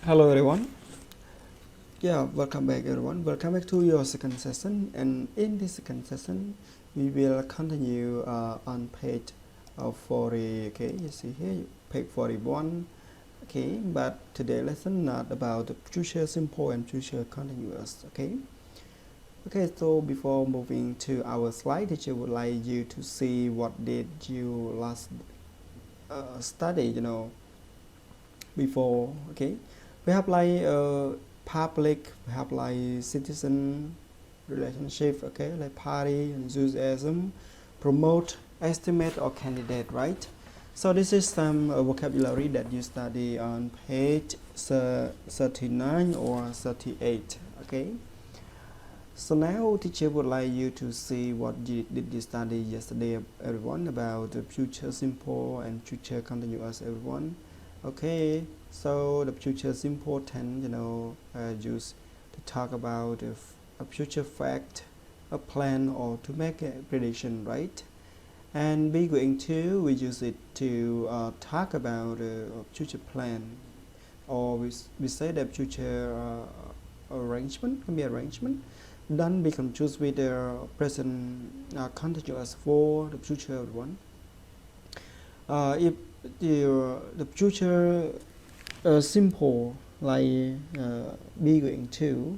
Hello everyone. Welcome back everyone. Welcome back to your second session, and in this second session we will continue on page 40. Okay, you see here page 41. Okay, but today lesson not about the future simple and future continuous. Okay, so before moving to our slide, teacher would like you to see what did you last study, before. Okay, we have like public, we have like citizen relationship, okay, like party, enthusiasm, promote, estimate, or candidate, right? So this is some vocabulary that you study on page 39 or 38. Okay, so now teacher would like you to see what did you study yesterday, everyone, about the future simple and future continuous, everyone. Okay, so the future simple tense, used to talk about a future fact, a plan, or to make a prediction, right? And be going to, we use it to talk about a future plan, or we say that future arrangement can be arrangement. Don't be confused with the present continuous for the future one. If the future simple, like be going to,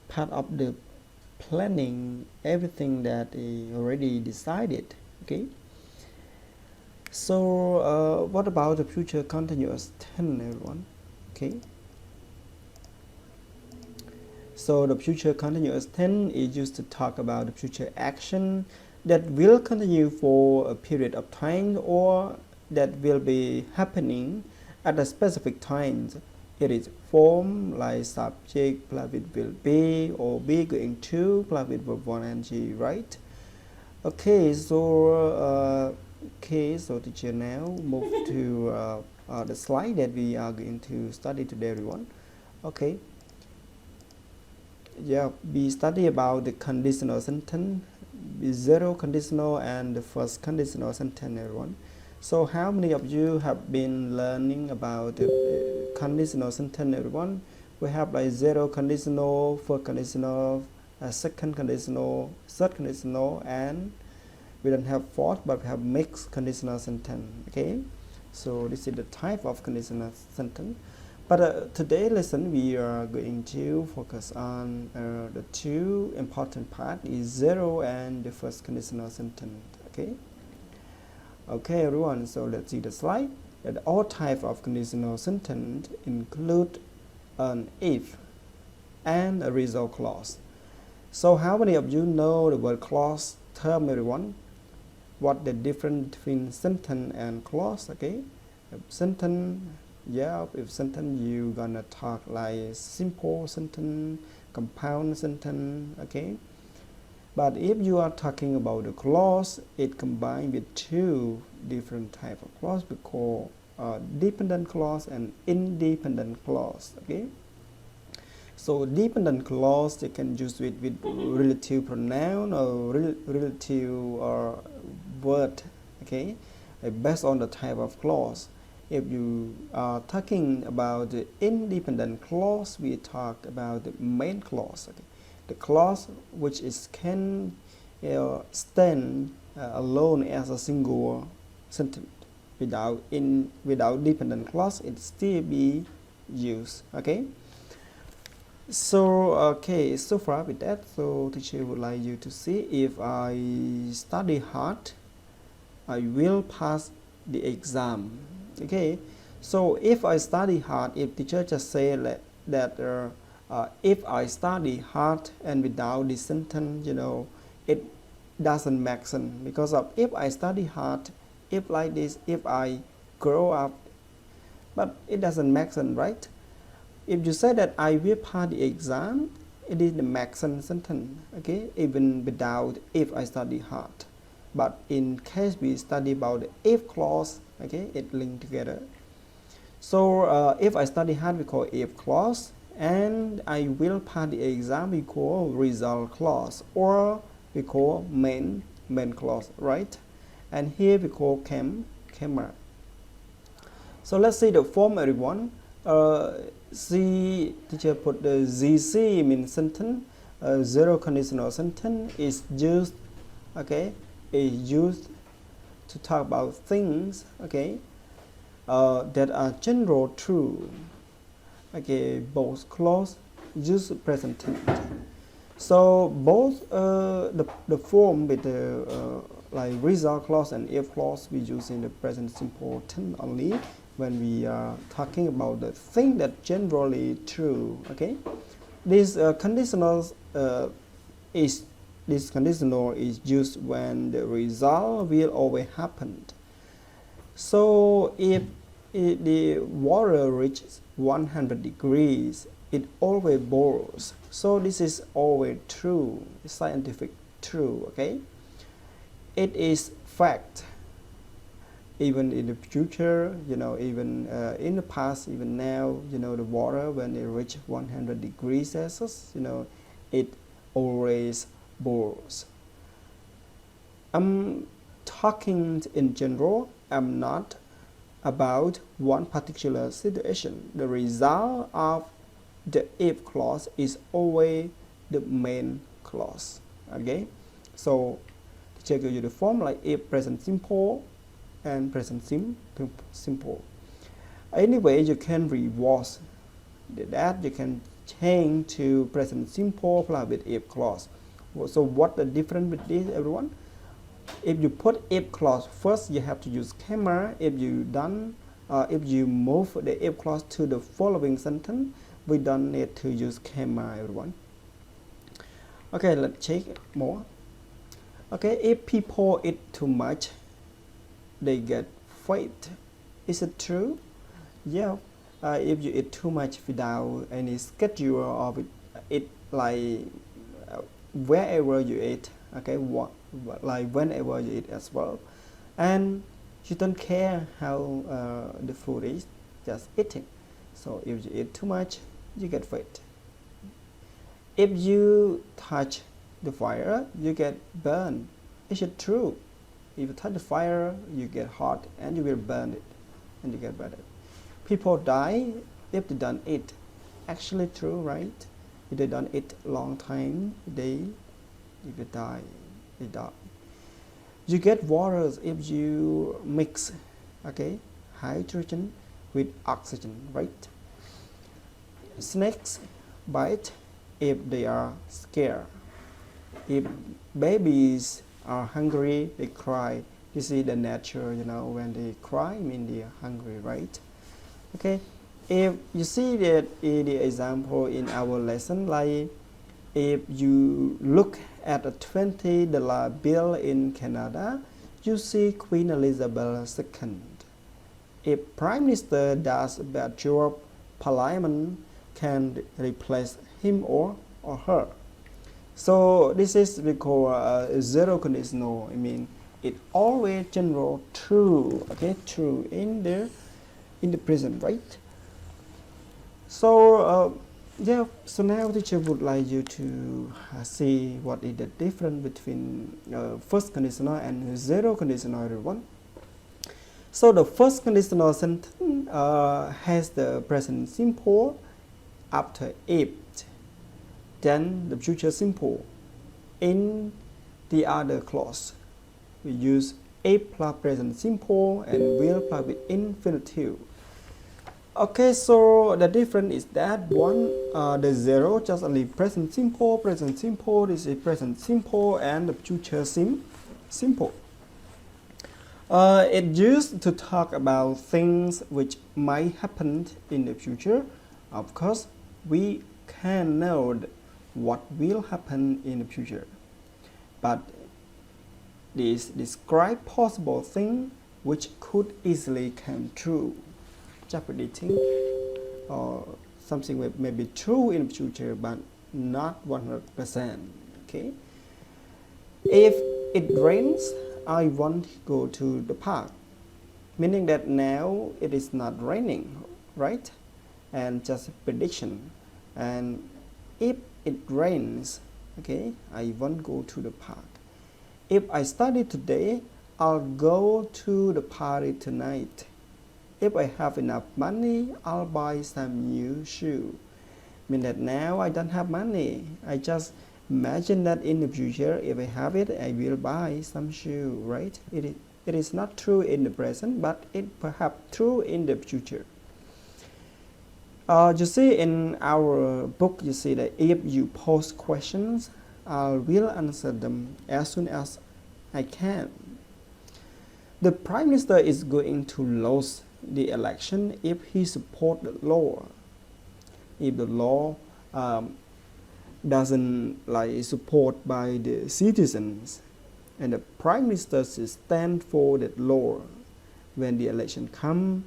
part of the planning everything that is already decided. Okay, so what about the future continuous tense, everyone? Okay, so the future continuous tense is used to talk about the future action that will continue for a period of time or that will be happening at a specific time. It is form like subject plus with will be, or be going to plus with verb 1 and G, right? Okay, so teacher now move to the slide that we are going to study today, everyone. Okay, we study about the conditional sentence, the zero conditional and the first conditional sentence, everyone. So how many of you have been learning about the conditional sentence, everyone? We have like zero conditional, first conditional, second conditional, third conditional, and we don't have fourth, but we have mixed conditional sentence. Okay, so this is the type of conditional sentence. But today lesson we are going to focus on the two important part is zero and the first conditional sentence. Okay, everyone, so let's see the slide. That all types of conditional sentence include an if and a result clause. So how many of you know the word clause term, everyone? What the difference between sentence and clause? Okay, sentence, if sentence you gonna talk like simple sentence, compound sentence, okay? But if you are talking about the clause, it combined with two different types of clause. We call dependent clause and independent clause. Okay. So dependent clause you can use with relative pronoun or relative word. Okay, based on the type of clause. If you are talking about the independent clause, we talk about the main clause. Okay. The clause which is can stand alone as a single sentence without dependent clause, it still be used. Okay. So so far with that, so teacher would like you to see if I study hard, I will pass the exam. Okay. So if I study hard, if teacher just say that if I study hard and without this sentence, it doesn't make sense, because of if I study hard, if like this, if I grow up, but it doesn't make sense, right? If you say that I will pass the exam, it is the make sense sentence, okay, even without if I study hard. But in case we study about the if clause, okay, it linked together. So if I study hard, we call if clause, and I will pass the exam, we call result clause, or we call main clause, right? And here we call camera. So let's see the form, everyone. C teacher put the ZC means sentence. Zero conditional sentence is used, okay, is used to talk about things, okay, that are general true. Okay, both clause use present tense. So both the form with the like result clause and if clause we use in the present simple tense only when we are talking about the thing that generally true. Okay, this conditional is used when the result will always happen. So if the water reaches 100 degrees, it always boils. So this is always true, scientific true. Okay, it is fact. Even in the future, even in the past, even now, the water when it reaches 100 degrees Celsius, it always boils. I'm talking in general. I'm not about one particular situation. The result of the if clause is always the main clause. Okay, so to check you the form like if present simple and present simple. Anyway, you can reward that. You can change to present simple plus with if clause. So what the difference with this, everyone? If you put if clause first, you have to use comma. If you move the if clause to the following sentence, we don't need to use comma, everyone. Okay, let's check more. Okay, if people eat too much, they get fat. Is it true? Yeah. If you eat too much without any schedule of it like wherever you eat, okay, like whenever you eat as well, and you don't care how the food is, just eating. So if you eat too much, you get fat. If you touch the fire, you get burned. Is it true? If you touch the fire, you get hot and you will burn it and you get better. People die if they don't eat. Actually true, right? If they don't eat long time, if they die, they die. You get water if you mix, okay, hydrogen with oxygen, right? Snakes bite if they are scared. If babies are hungry, they cry. You see the nature, when they cry, I mean they are hungry, right? Okay, if you see that in the example in our lesson, like if you look at a $20 bill in Canada, you see Queen Elizabeth II. If Prime Minister does a bad job, Parliament can replace him or her. So this is we call zero conditional. I mean, it always general true. Okay, true in the present, right? So yeah. So now teacher would like you to see what is the difference between first conditional and zero conditional, everyone. So the first conditional sentence has the present simple after if, then the future simple. In the other clause, we use if plus present simple and will plus with infinitive. Okay, so the difference is that one, the zero just only present simple, this is present simple, and the future simple. It used to talk about things which might happen in the future. Of course, we can know what will happen in the future, but this describe possible thing which could easily come true. Just predicting or something may be true in the future, but not 100%. Okay. If it rains, I want to go to the park, meaning that now it is not raining, right? And just a prediction. And if it rains, okay, I won't go to the park. If I study today, I'll go to the party tonight. if I have enough money, I'll buy some new shoe. Mean that now I don't have money. I just imagine that in the future, if I have it, I will buy some shoe, right? It is not true in the present, but it perhaps true in the future. You see in our book, you see that if you pose questions, I will answer them as soon as I can. The Prime Minister is going to lose the election if he supports the law. If the law doesn't like support by the citizens, and the Prime Minister stand for that law, when the election comes,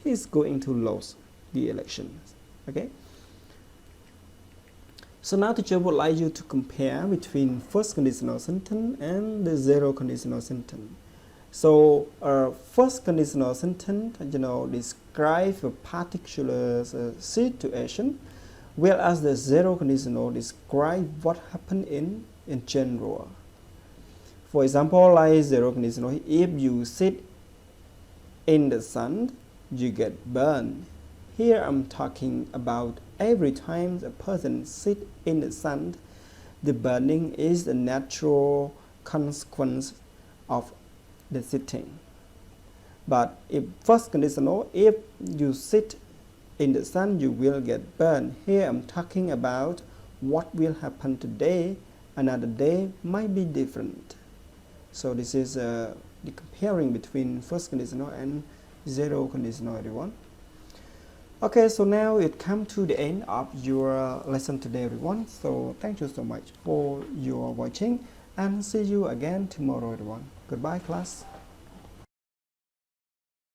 he's going to lose the elections. Okay. So now teacher would like you to compare between first conditional sentence and the zero conditional sentence. So first conditional sentence, describe a particular situation, whereas the zero conditional describe what happened in general. For example, like zero conditional, if you sit in the sun, you get burned. Here I'm talking about every time a person sits in the sun, the burning is a natural consequence of the sitting. But if first conditional, if you sit in the sun, you will get burned. Here I'm talking about what will happen today. Another day might be different. So this is the comparing between first conditional and zero conditional, everyone. Okay, so now it comes to the end of your lesson today, everyone. So thank you so much for your watching, and see you again tomorrow, everyone. Goodbye, class.